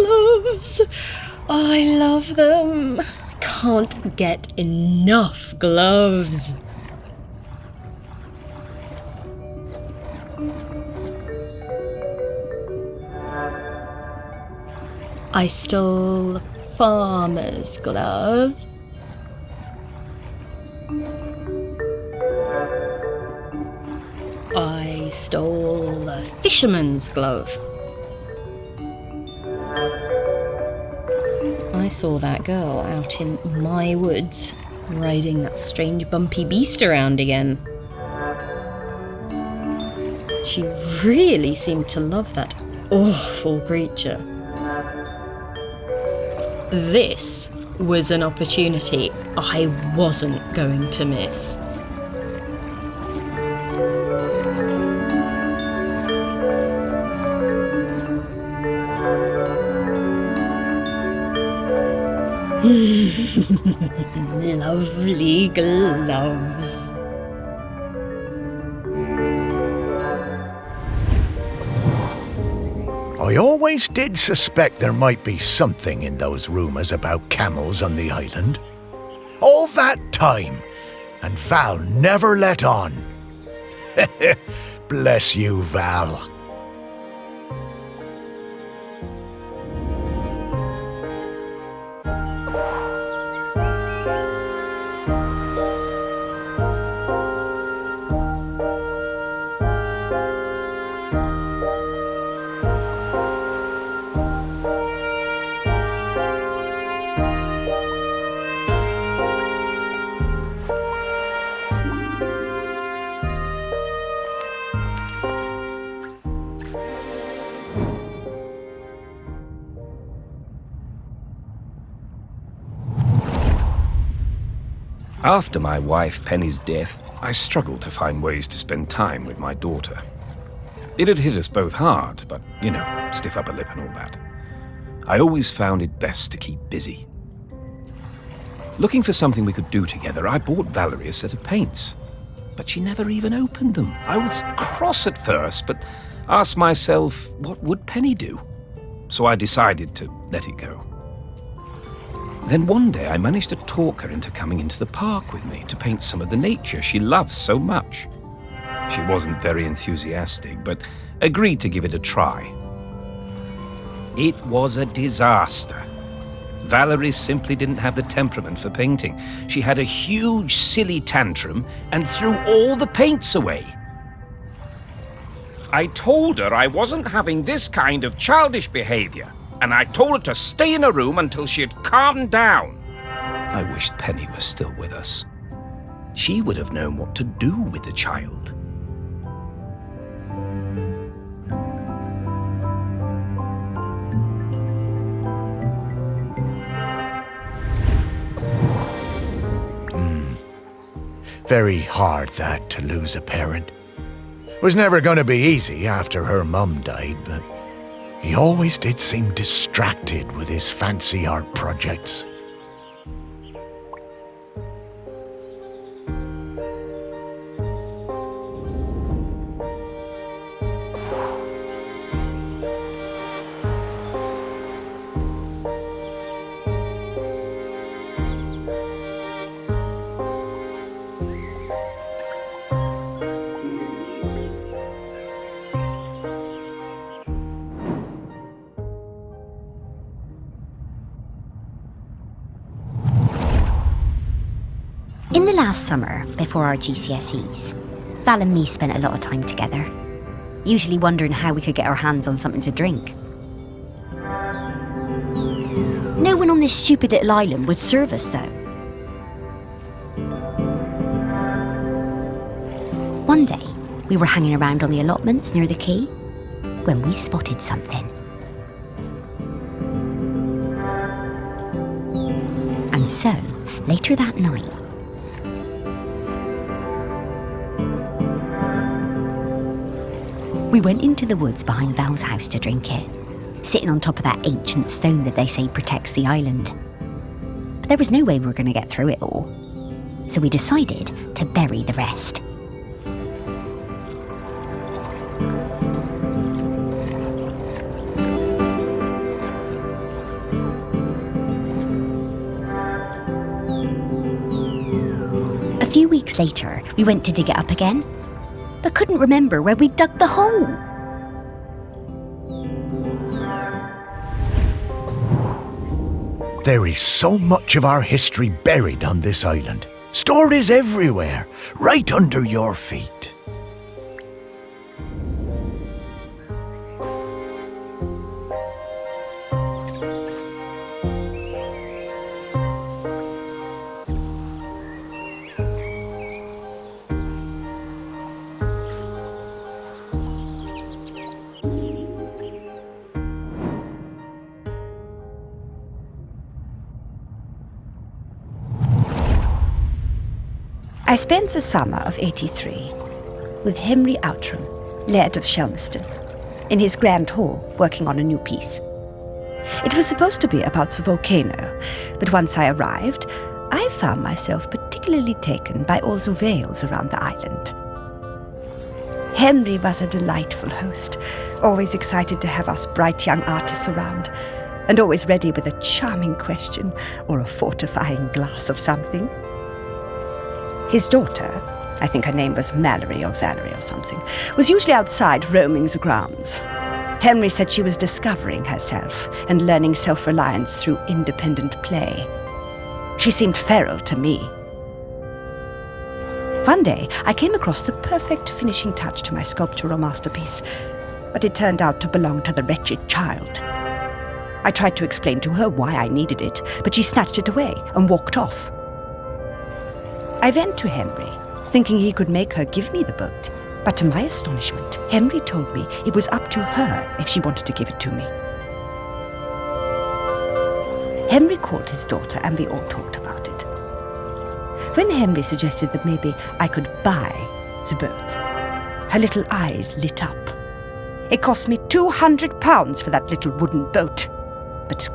gloves! I love them. Can't get enough gloves. I stole farmer's glove. I stole a fisherman's glove. I saw that girl out in my woods, riding that strange bumpy beast around again. She really seemed to love that awful creature. This was an opportunity I wasn't going to miss. Lovely gloves. I always did suspect there might be something in those rumours about camels on the island. All that time, and Val never let on. Bless you, Val. After my wife Penny's death, I struggled to find ways to spend time with my daughter. It had hit us both hard, but, stiff upper lip and all that. I always found it best to keep busy. Looking for something we could do together, I bought Valerie a set of paints. But she never even opened them. I was cross at first, but asked myself, what would Penny do? So I decided to let it go. Then one day I managed to talk her into coming into the park with me to paint some of the nature she loves so much. She wasn't very enthusiastic, but agreed to give it a try. It was a disaster. Valerie simply didn't have the temperament for painting. She had a huge, silly tantrum and threw all the paints away. I told her I wasn't having this kind of childish behavior, and I told her to stay in her room until she had calmed down. I wished Penny was still with us. She would have known what to do with the child. Very hard that, to lose a parent. Was never going to be easy after her mum died, but he always did seem distracted with his fancy art projects. In the last summer, before our GCSEs, Val and me spent a lot of time together, usually wondering how we could get our hands on something to drink. No one on this stupid little island would serve us, though. One day, we were hanging around on the allotments near the quay when we spotted something. And so, later that night, we went into the woods behind Val's house to drink it, sitting on top of that ancient stone that they say protects the island. But there was no way we were going to get through it all, so we decided to bury the rest. weeks later, we went to dig it up again, but couldn't remember where we dug the hole. There is so much of our history buried on this island. Stories everywhere, right under your feet. I spent the summer of '83 with Henry Outram, Laird of Shelmerston, in his grand hall working on a new piece. It was supposed to be about the volcano, but once I arrived, I found myself particularly taken by all the vales around the island. Henry was a delightful host, always excited to have us bright young artists around, and always ready with a charming question or a fortifying glass of something. His daughter, I think her name was Mallory or Valerie or something, was usually outside roaming the grounds. Henry said she was discovering herself and learning self-reliance through independent play. She seemed feral to me. One day, I came across the perfect finishing touch to my sculptural masterpiece, but it turned out to belong to the wretched child. I tried to explain to her why I needed it, but she snatched it away and walked off. I went to Henry, thinking he could make her give me the boat, but to my astonishment, Henry told me it was up to her if she wanted to give it to me. Henry called his daughter and we all talked about it. When Henry suggested that maybe I could buy the boat, her little eyes lit up. It cost me £200 for that little wooden boat, but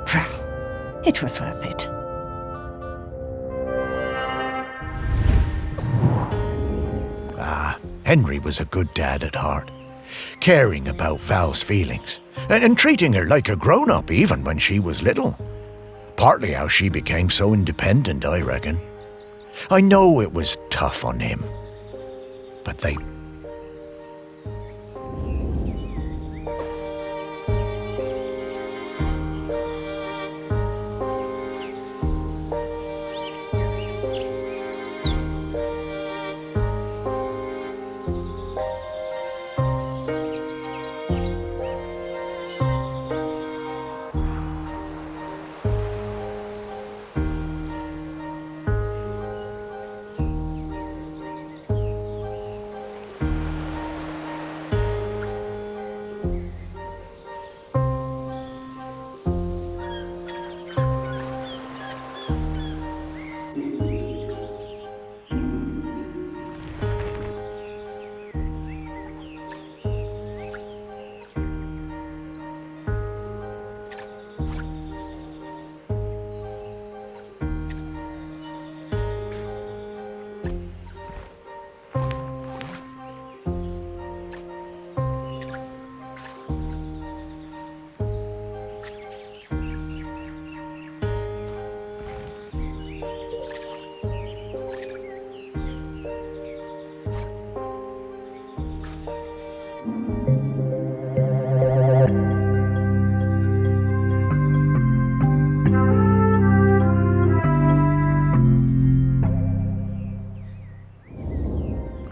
it was worth it. Henry was a good dad at heart, caring about Val's feelings, and treating her like a grown-up even when she was little. Partly how she became so independent, I reckon. I know it was tough on him, but they...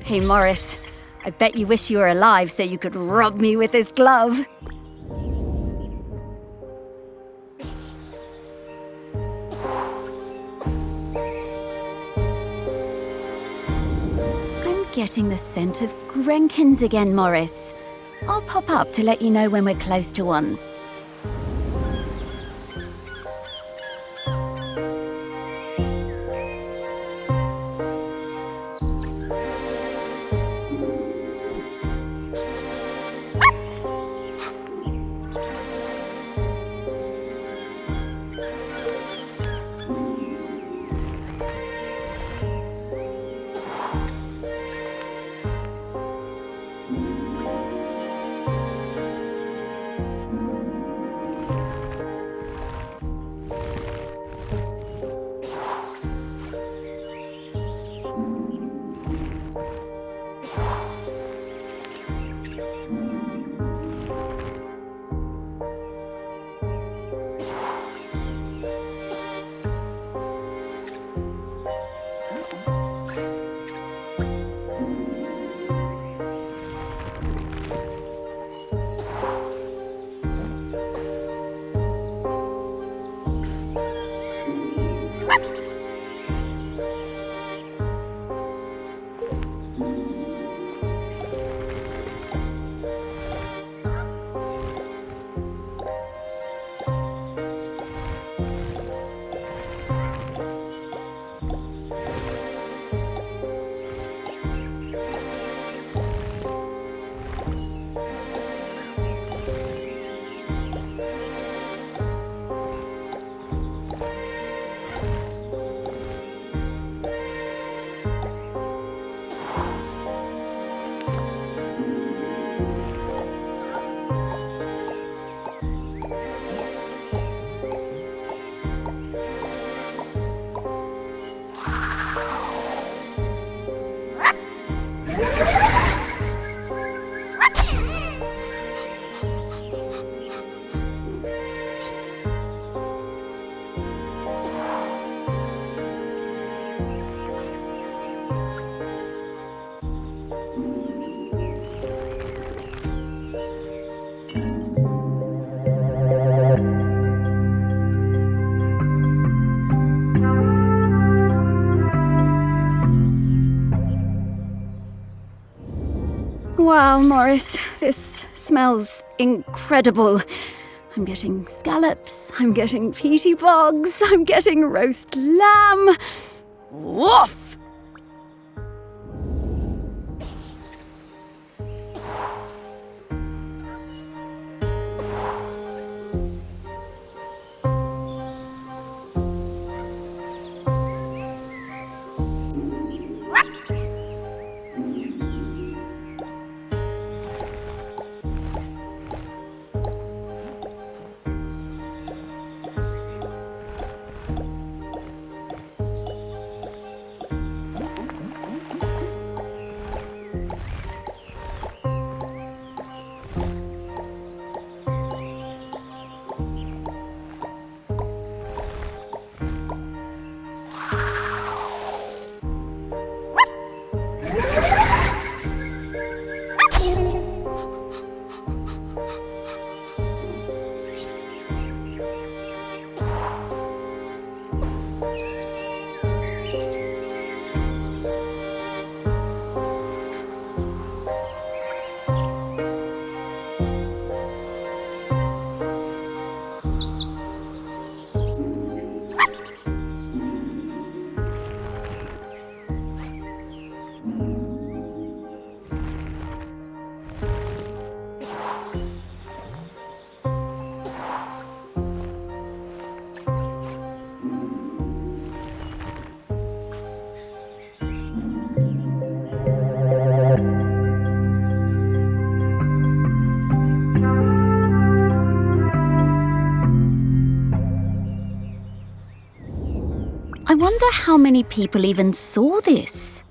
Hey, Morris, I bet you wish you were alive so you could rub me with this glove. I'm getting the scent of Grenkins again, Morris. I'll pop up to let you know when we're close to one. Wow, Morris, this smells incredible. I'm getting scallops, I'm getting peaty bogs, I'm getting roast lamb. Woof! I wonder how many people even saw this.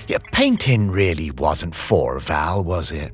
Yeah, painting really wasn't for Val, was it?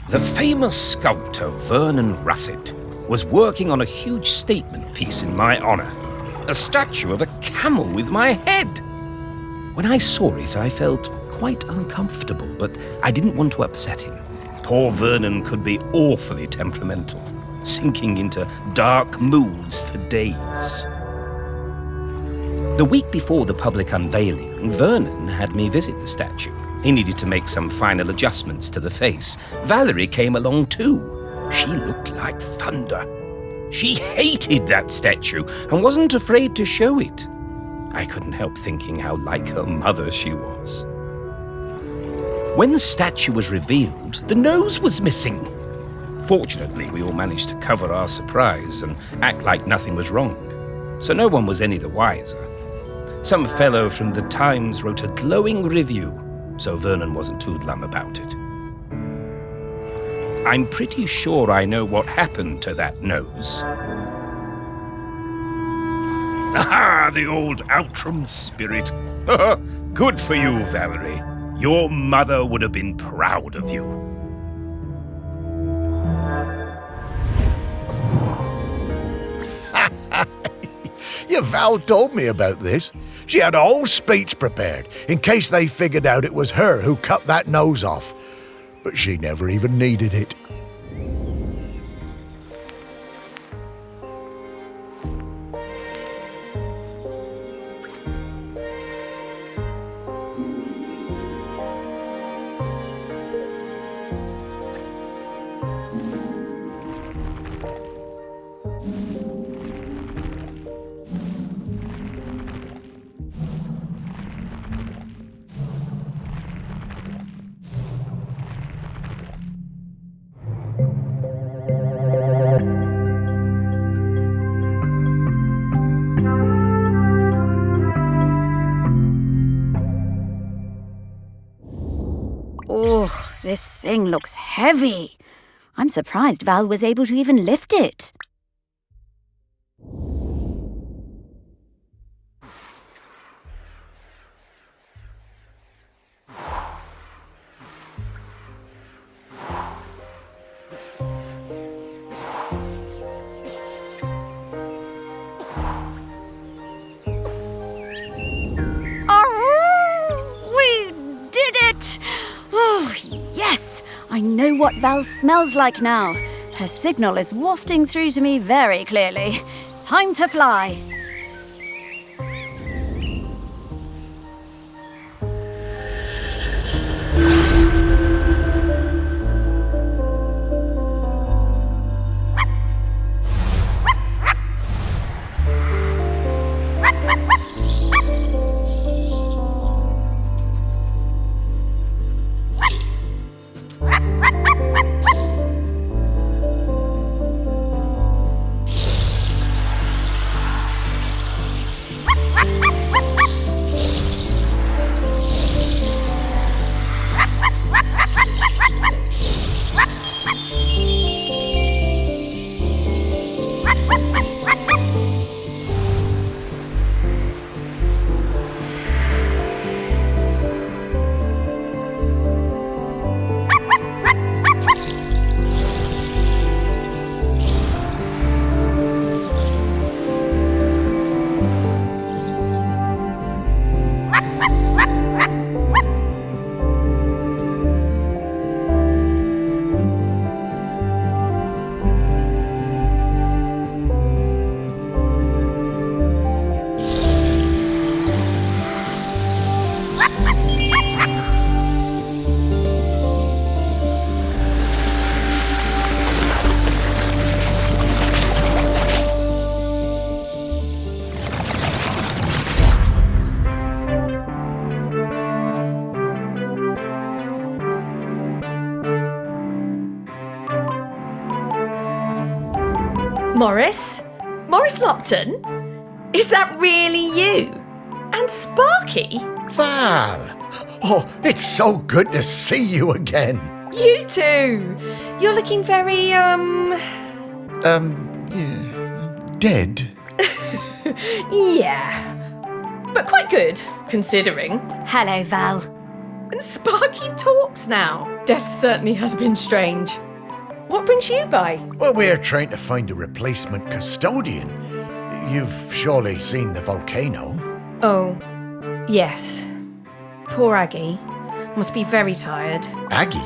The famous sculptor Vernon Russet was working on a huge statement piece in my honor, a statue of a camel with my head. When I saw it, I felt quite uncomfortable, but I didn't want to upset him. Poor Vernon could be awfully temperamental, sinking into dark moods for days. The week before the public unveiling, Vernon had me visit the statue. He needed to make some final adjustments to the face. Valerie came along too. She looked like thunder. She hated that statue and wasn't afraid to show it. I couldn't help thinking how like her mother she was. When the statue was revealed, the nose was missing. Fortunately, we all managed to cover our surprise and act like nothing was wrong, so no one was any the wiser. Some fellow from the Times wrote a glowing review, so Vernon wasn't too glum about it. I'm pretty sure I know what happened to that nose. Aha, the old Outram spirit. Good for you, Valerie. Your mother would have been proud of you. Your Val told me about this. She had a whole speech prepared in case they figured out it was her who cut that nose off. But she never even needed it. Oh, this thing looks heavy. I'm surprised Val was able to even lift it. Oh, yes! I know what Val smells like now. Her signal is wafting through to me very clearly. Time to fly. Morris? Morris Lupton? Is that really you? And Sparky? Val! Oh, it's so good to see you again. You too! You're looking very, Dead? yeah. But quite good, considering. Hello, Val. And Sparky talks now. Death certainly has been strange. What brings you by? Well, we're trying to find a replacement custodian. You've surely seen the volcano. Oh, yes. Poor Aggie. Must be very tired. Aggie?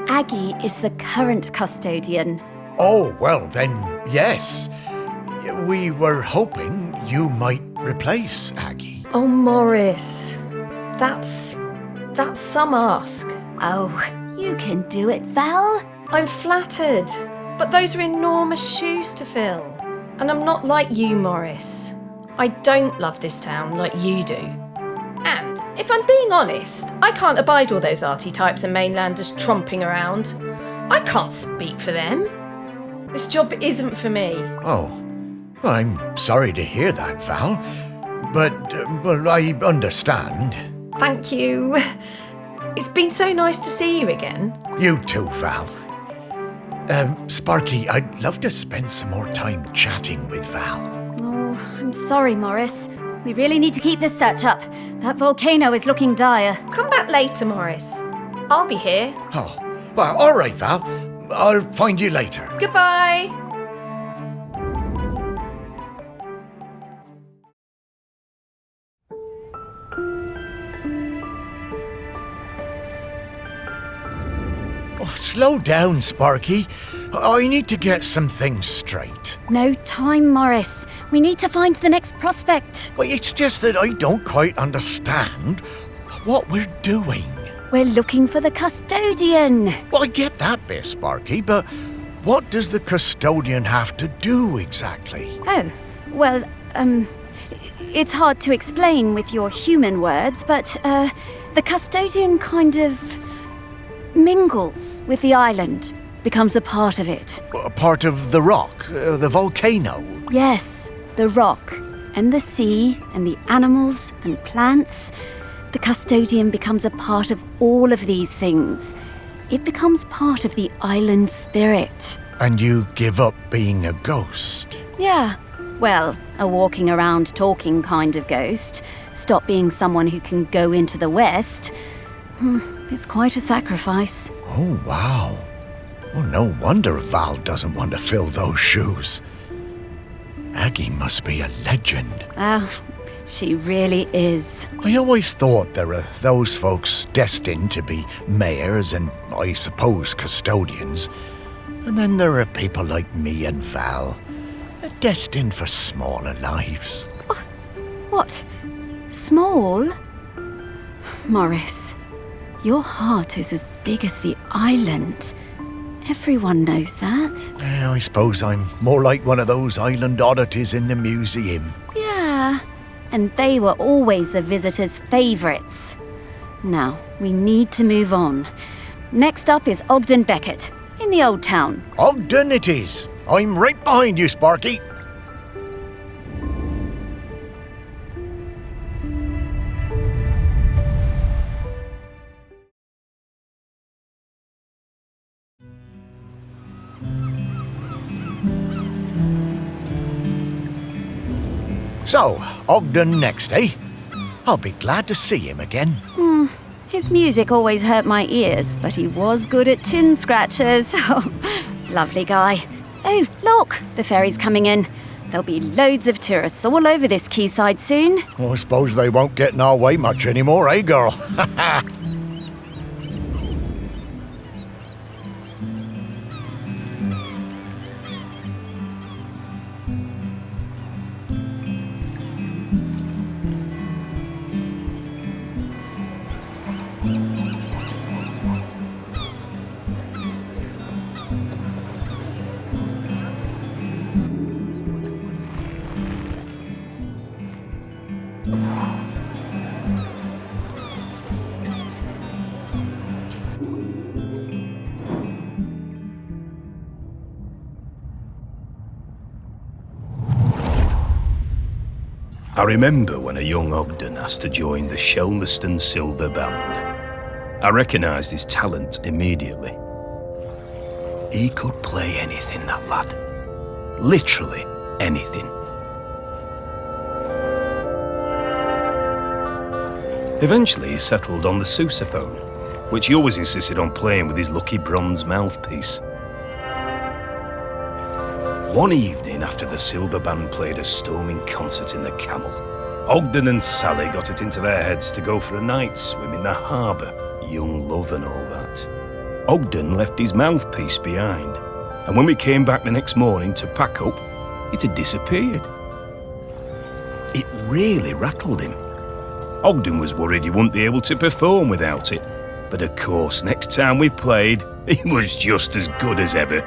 Aggie is the current custodian. Oh, well then, yes. We were hoping you might replace Aggie. Oh, Morris. That's some ask. Oh, you can do it, Val. I'm flattered, but those are enormous shoes to fill. And I'm not like you, Morris. I don't love this town like you do. And, if I'm being honest, I can't abide all those arty types and mainlanders tromping around. I can't speak for them. This job isn't for me. Oh, well, I'm sorry to hear that, Val. But, well, I understand. Thank you. It's been so nice to see you again. You too, Val. Sparky, I'd love to spend some more time chatting with Val. Oh, I'm sorry, Morris. We really need to keep this search up. That volcano is looking dire. Come back later, Morris. I'll be here. Oh, well, all right, Val. I'll find you later. Goodbye. Oh, slow down, Sparky. I need to get some things straight. No time, Morris. We need to find the next prospect. Well, it's just that I don't quite understand what we're doing. We're looking for the custodian. Well, I get that bit, Sparky, but what does the custodian have to do exactly? Oh, well, it's hard to explain with your human words, but, the custodian kind of mingles with the island, becomes a part of it. A part of the rock, the volcano. Yes, the rock, and the sea, and the animals, and plants. The custodian becomes a part of all of these things. It becomes part of the island spirit. And you give up being a ghost. Yeah, well, a walking around talking kind of ghost. Stop being someone who can go into the West. It's quite a sacrifice. Oh, wow. Well, no wonder Val doesn't want to fill those shoes. Aggie must be a legend. Oh, she really is. I always thought there were those folks destined to be mayors and, I suppose, custodians. And then there are people like me and Val, destined for smaller lives. What? Small? Morris, your heart is as big as the island. Everyone knows that. I suppose I'm more like one of those island oddities in the museum. Yeah, and they were always the visitors' favourites. Now, we need to move on. Next up is Ogden Beckett, in the Old Town. Ogden it is. I'm right behind you, Sparky. So, Ogden next, eh? I'll be glad to see him again. His music always hurt my ears, but he was good at chin scratchers. Oh, lovely guy. Oh, look, the ferry's coming in. There'll be loads of tourists all over this quayside soon. Well, I suppose they won't get in our way much anymore, eh, girl? I remember when a young Ogden asked to join the Shelmerston Silver Band. I recognised his talent immediately. He could play anything, that lad. Literally anything. Eventually he settled on the sousaphone, which he always insisted on playing with his lucky bronze mouthpiece. One evening after the Silver Band played a storming concert in the Camel, Ogden and Sally got it into their heads to go for a night swim in the harbour, young love and all that. Ogden left his mouthpiece behind, and when we came back the next morning to pack up, it had disappeared. It really rattled him. Ogden was worried he wouldn't be able to perform without it, but of course next time we played, he was just as good as ever.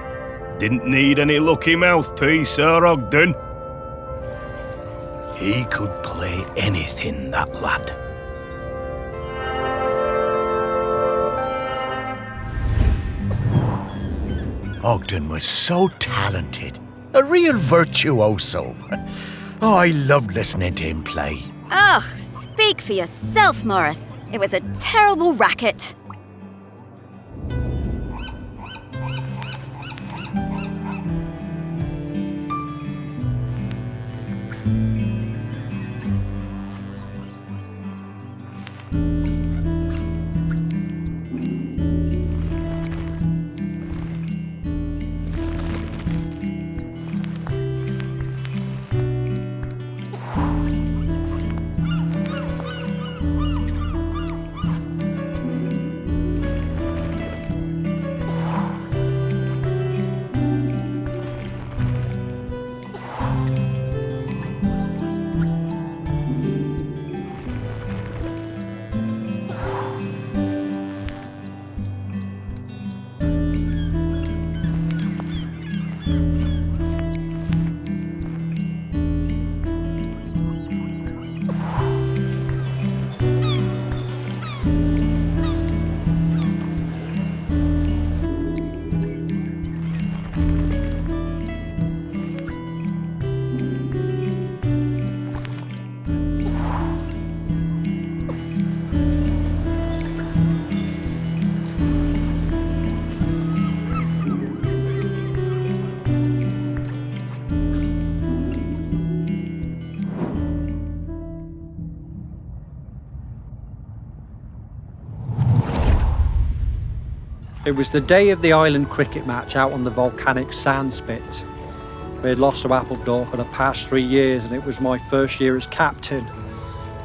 Didn't need any lucky mouthpiece, our Ogden. He could play anything, that lad. Ogden was so talented, a real virtuoso. Oh, I loved listening to him play. Ah, speak for yourself, Morris. It was a terrible racket. It was the day of the island cricket match out on the volcanic sandspit. We had lost to Appledore for the past 3 years and it was my first year as captain.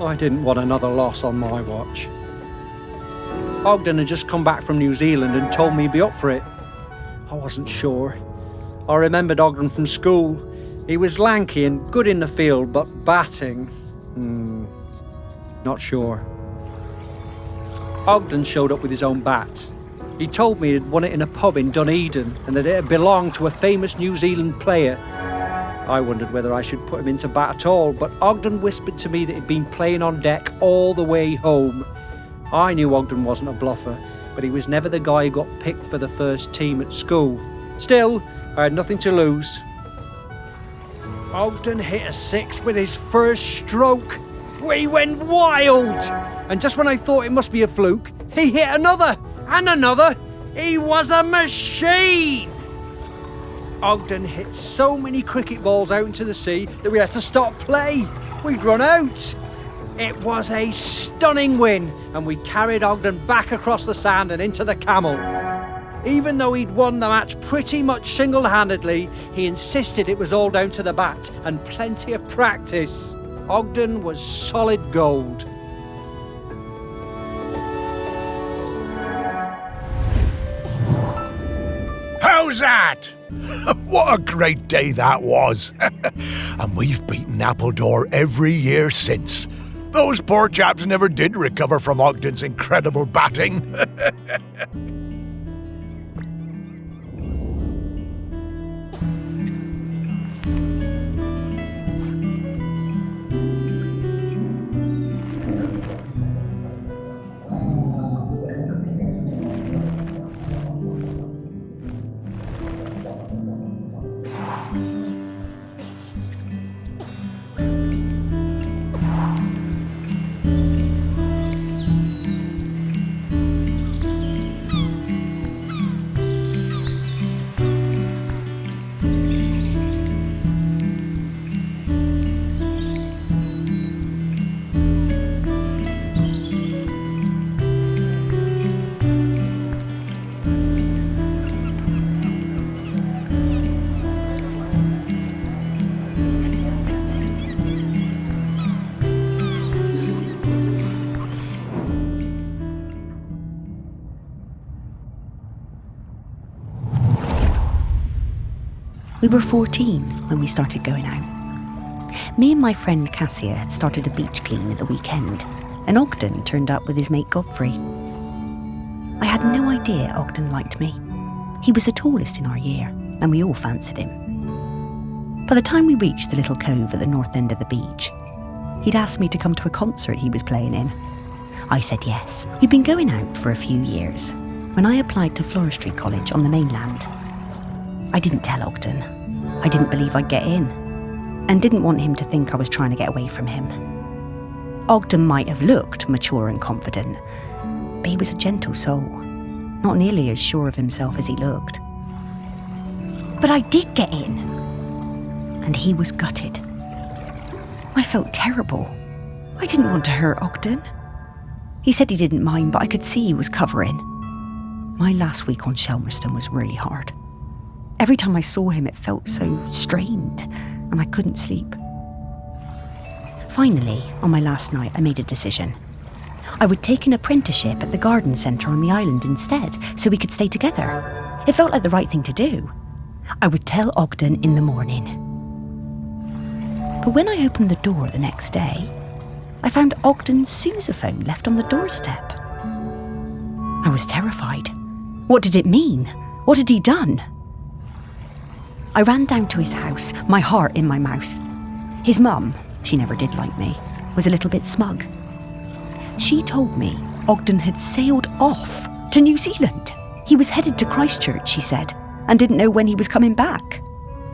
I didn't want another loss on my watch. Ogden had just come back from New Zealand and told me he'd be up for it. I wasn't sure. I remembered Ogden from school. He was lanky and good in the field, but batting? Not sure. Ogden showed up with his own bat. He told me he'd won it in a pub in Dunedin and that it had belonged to a famous New Zealand player. I wondered whether I should put him into bat at all, but Ogden whispered to me that he'd been playing on deck all the way home. I knew Ogden wasn't a bluffer, but he was never the guy who got picked for the first team at school. Still, I had nothing to lose. Ogden hit a six with his first stroke. We went wild! And just when I thought it must be a fluke, he hit another! And another! He was a machine! Ogden hit so many cricket balls out into the sea that we had to stop play. We'd run out. It was a stunning win, and we carried Ogden back across the sand and into the Camel. Even though he'd won the match pretty much single-handedly, he insisted it was all down to the bat and plenty of practice. Ogden was solid gold. How's that? What a great day that was. And we've beaten Appledore every year since. Those poor chaps never did recover from Ogden's incredible batting. We were 14 when we started going out. Me and my friend Cassia had started a beach clean at the weekend, and Ogden turned up with his mate Godfrey. I had no idea Ogden liked me. He was the tallest in our year, and we all fancied him. By the time we reached the little cove at the north end of the beach, he'd asked me to come to a concert he was playing in. I said yes. We'd been going out for a few years when I applied to Floristry College on the mainland. I didn't tell Ogden. I didn't believe I'd get in, and didn't want him to think I was trying to get away from him. Ogden might have looked mature and confident, but he was a gentle soul, not nearly as sure of himself as he looked. But I did get in, and he was gutted. I felt terrible. I didn't want to hurt Ogden. He said he didn't mind, but I could see he was covering. My last week on Shelmerston was really hard. Every time I saw him, it felt so strained, and I couldn't sleep. Finally, on my last night, I made a decision. I would take an apprenticeship at the garden centre on the island instead, so we could stay together. It felt like the right thing to do. I would tell Ogden in the morning. But when I opened the door the next day, I found Ogden's sousaphone left on the doorstep. I was terrified. What did it mean? What had he done? I ran down to his house, my heart in my mouth. His mum, she never did like me, was a little bit smug. She told me Ogden had sailed off to New Zealand. He was headed to Christchurch, she said, and didn't know when he was coming back.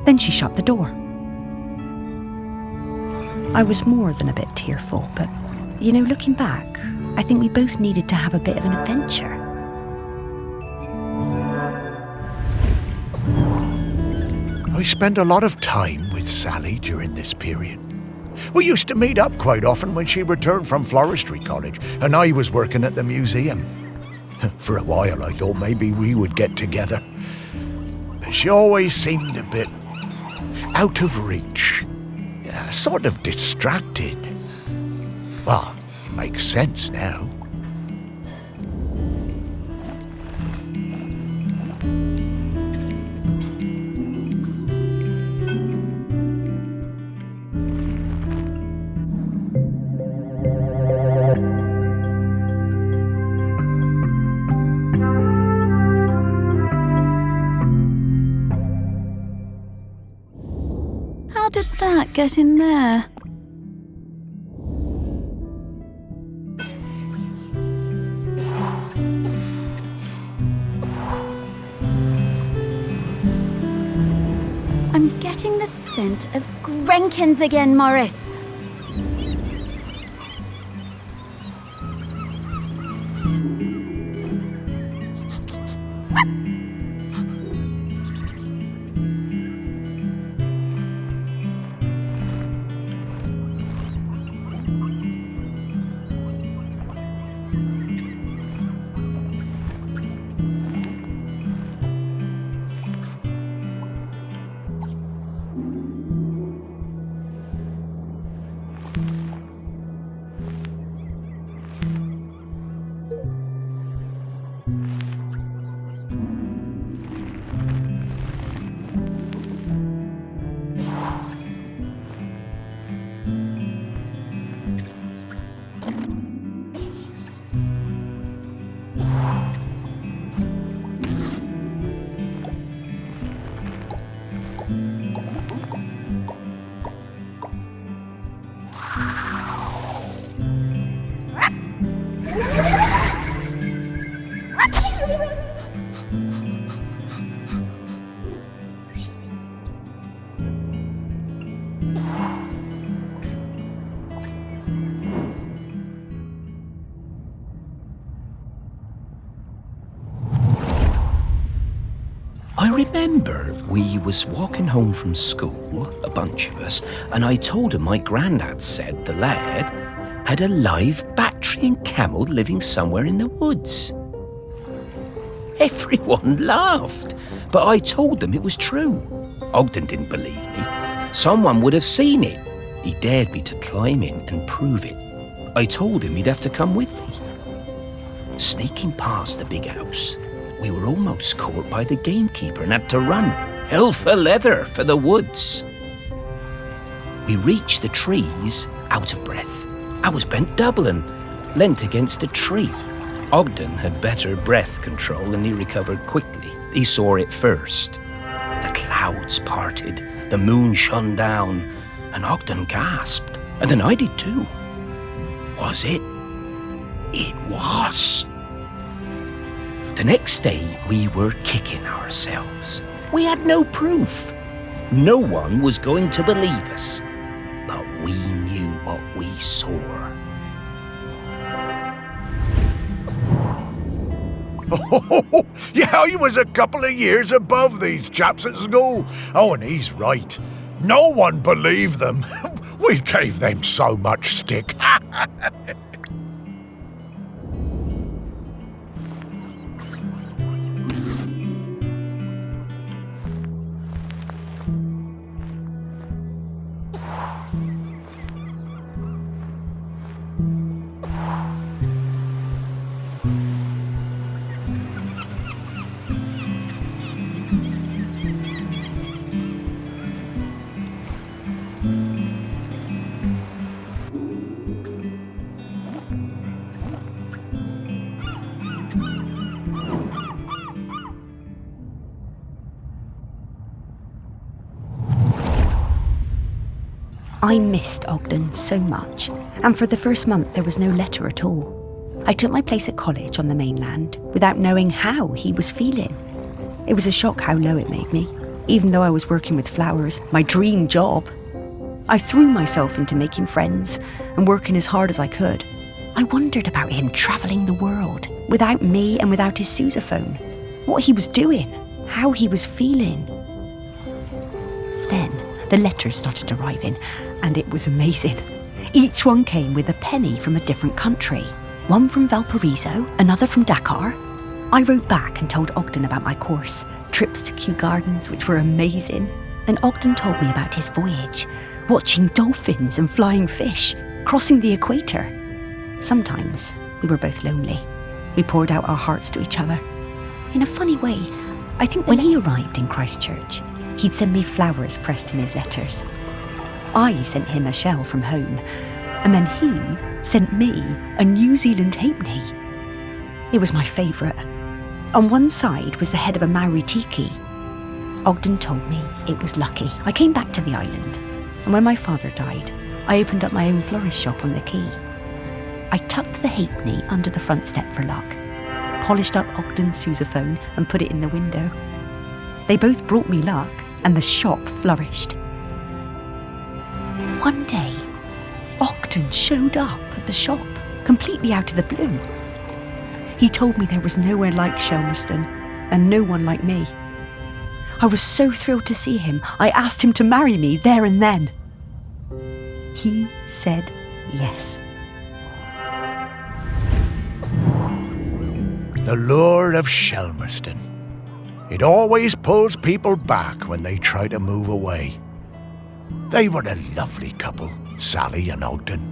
Then she shut the door. I was more than a bit tearful, but, looking back, I think we both needed to have a bit of an adventure. I spent a lot of time with Sally during this period. We used to meet up quite often when she returned from Floristry College and I was working at the museum. For a while I thought maybe we would get together. But she always seemed a bit out of reach, sort of distracted. Well, it makes sense now. How did that get in there? I'm getting the scent of Grenkins again, Morris. I remember we was walking home from school, a bunch of us, and I told him my granddad said the lad had a live Bactrian camel living somewhere in the woods. Everyone laughed, but I told them it was true. Ogden didn't believe me. Someone would have seen it. He dared me to climb in and prove it. I told him he'd have to come with me. Sneaking past the big house, we were almost caught by the gamekeeper and had to run. Hell for leather for the woods. We reached the trees out of breath. I was bent double and leant against a tree. Ogden had better breath control and he recovered quickly. He saw it first. The clouds parted, the moon shone down, and Ogden gasped. And then I did too. Was it? It was. The next day, we were kicking ourselves. We had no proof. No one was going to believe us. But we knew what we saw. Oh, yeah, he was a couple of years above these chaps at school. Oh, and he's right. No one believed them. We gave them so much stick. I missed Ogden so much, and for the first month there was no letter at all. I took my place at college on the mainland without knowing how he was feeling. It was a shock how low it made me, even though I was working with flowers, my dream job. I threw myself into making friends and working as hard as I could. I wondered about him travelling the world, without me and without his sousaphone, what he was doing, how he was feeling. Then the letters started arriving, and it was amazing. Each one came with a penny from a different country. One from Valparaiso, another from Dakar. I wrote back and told Ogden about my course, trips to Kew Gardens, which were amazing. And Ogden told me about his voyage, watching dolphins and flying fish, crossing the equator. Sometimes we were both lonely. We poured out our hearts to each other. In a funny way, I think when he arrived in Christchurch, he'd send me flowers pressed in his letters. I sent him a shell from home, and then he sent me a New Zealand halfpenny. It was my favourite. On one side was the head of a Maori tiki. Ogden told me it was lucky. I came back to the island, and when my father died, I opened up my own florist shop on the quay. I tucked the halfpenny under the front step for luck, polished up Ogden's sousaphone and put it in the window. They both brought me luck, and the shop flourished. One day, Ogden showed up at the shop, completely out of the blue. He told me there was nowhere like Shelmerston, and no one like me. I was so thrilled to see him, I asked him to marry me there and then. He said yes. The lure of Shelmerston. It always pulls people back when they try to move away. They were a lovely couple, Sally and Ogden.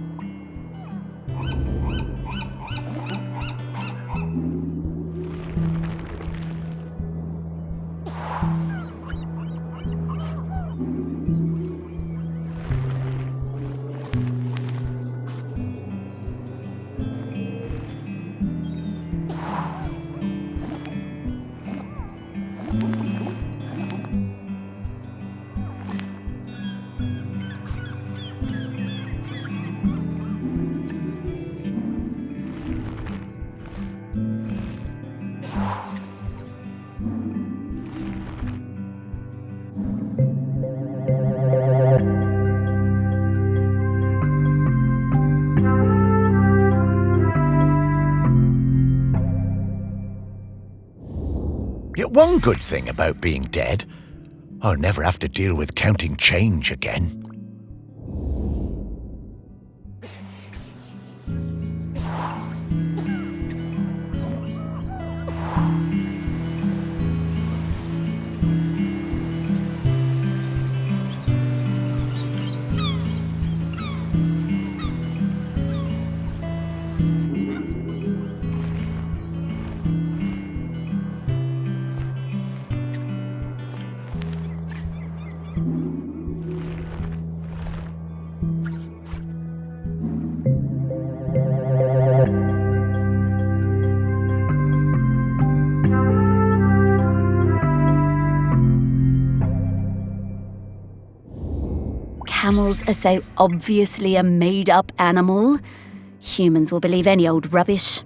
Yet one good thing about being dead, I'll never have to deal with counting change again. camels are so obviously a made-up animal, humans will believe any old rubbish.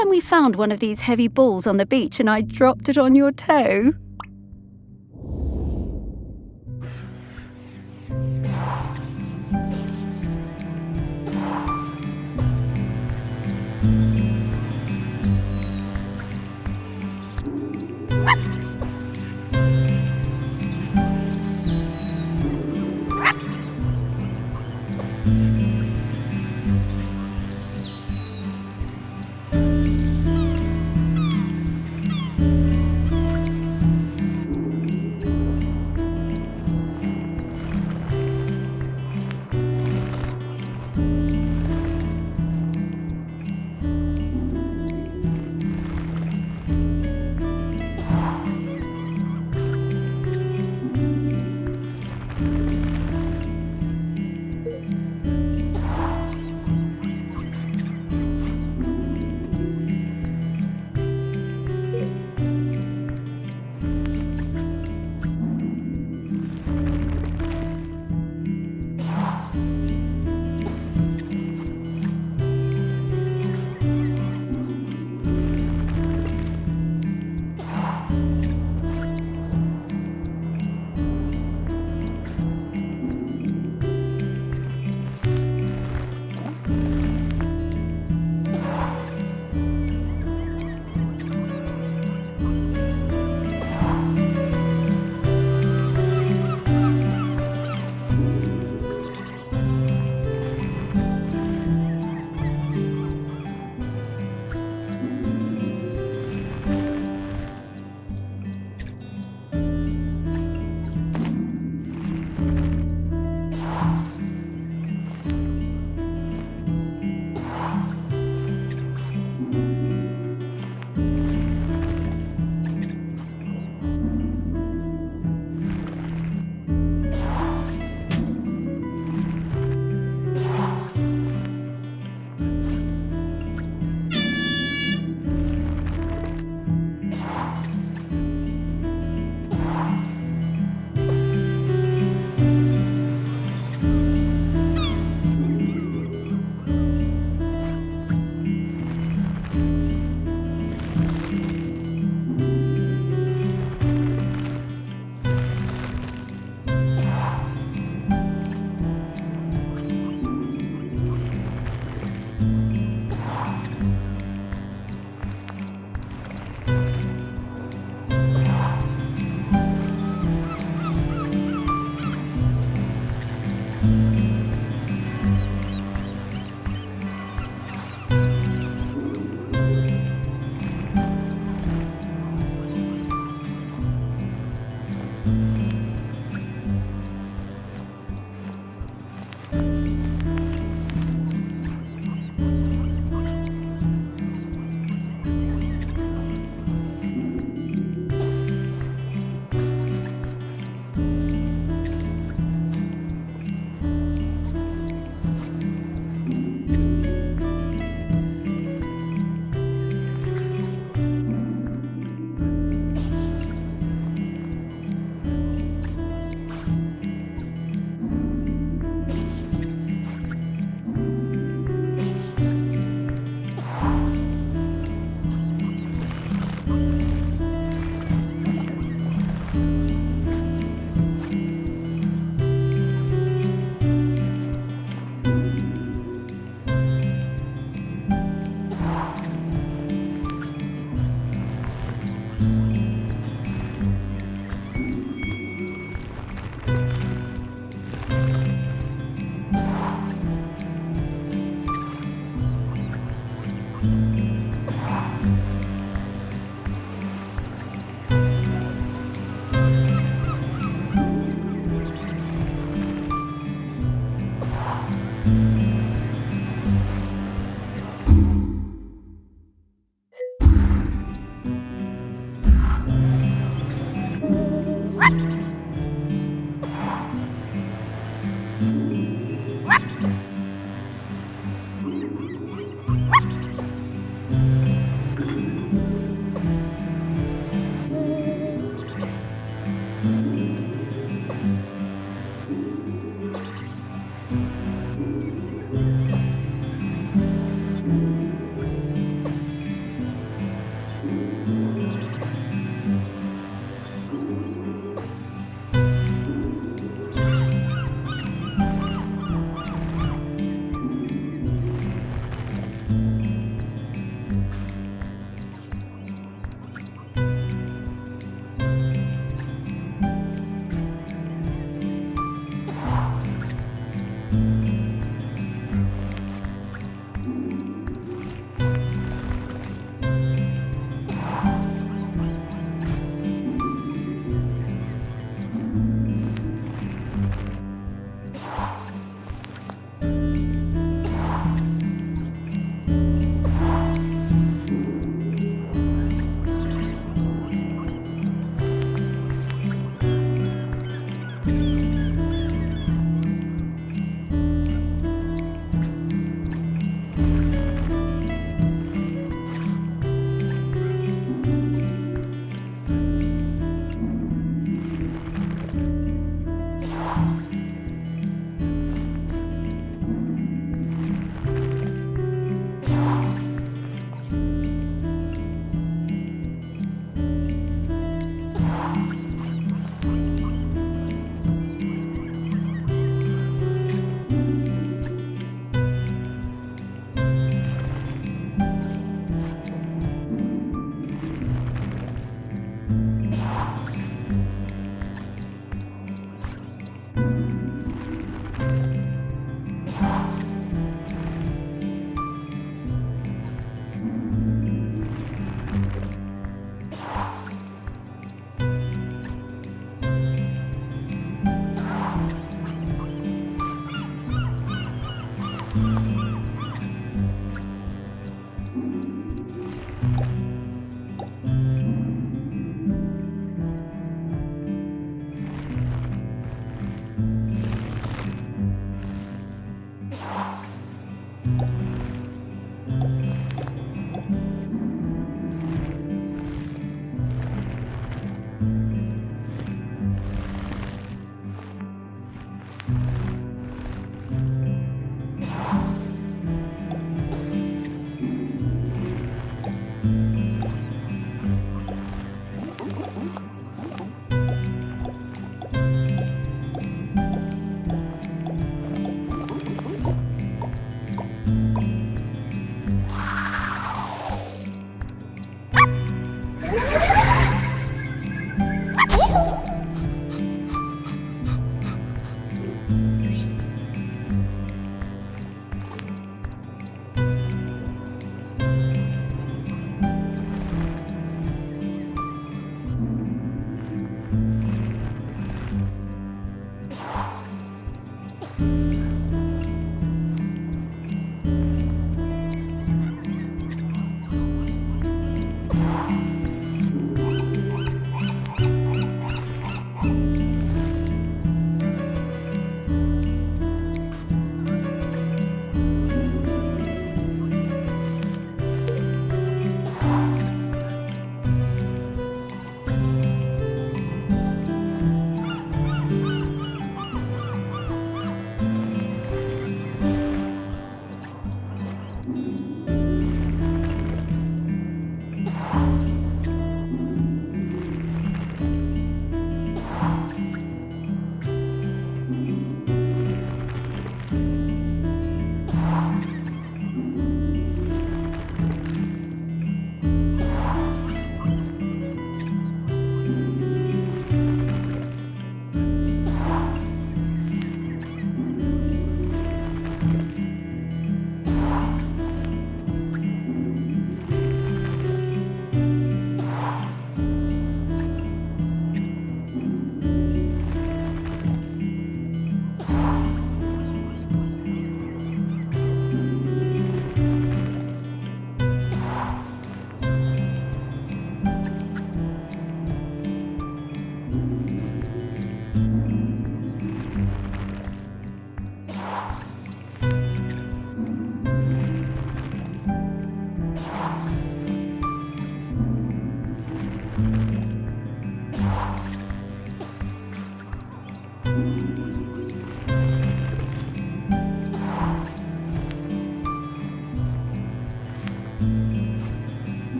when we found one of these heavy balls on the beach and I dropped it on your toe?